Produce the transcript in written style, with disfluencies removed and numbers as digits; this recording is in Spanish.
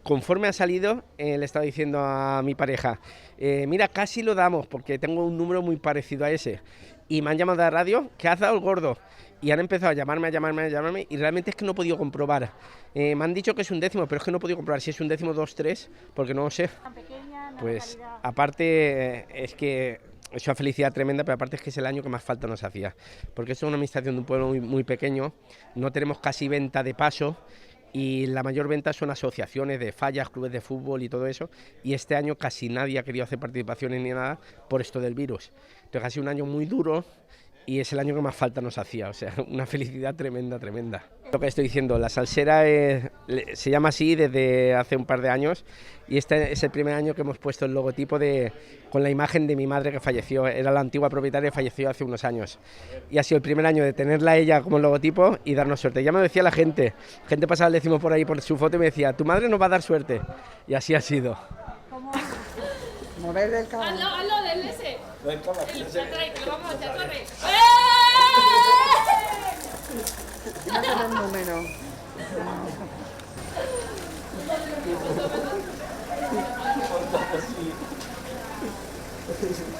Conforme ha salido, le estaba diciendo a mi pareja, mira, casi lo damos porque tengo un número muy parecido a ese. Y me han llamado de la radio, que has dado el gordo. Y han empezado a llamarme, y realmente es que no he podido comprobar. Me han dicho que es un décimo, pero es que no he podido comprobar si es un décimo, dos, tres, porque no lo sé. Pues aparte es que es una felicidad tremenda, pero aparte es que es el año que más falta nos hacía. Porque esto es una administración de un pueblo muy pequeño, no tenemos casi venta de paso. Y la mayor venta son asociaciones de fallas, clubes de fútbol y todo eso, y este año casi nadie ha querido hacer participaciones ni nada por esto del virus. Entonces ha sido un año muy duro y es el año que más falta nos hacía, o sea, una felicidad tremenda. Lo que estoy diciendo, la salsera se llama así desde hace un par de años y este es el primer año que hemos puesto el logotipo con la imagen de mi madre que falleció, era la antigua propietaria, falleció hace unos años. Y ha sido el primer año de tenerla ella como logotipo y darnos suerte. Ya me decía la gente pasaba el décimo por ahí por su foto y me decía, tu madre nos va a dar suerte. Y así ha sido. Mover del caballo. Hazlo del ese. Del caballo. Que lo vamos a echar, corre. No tenemos número. ¡Eh!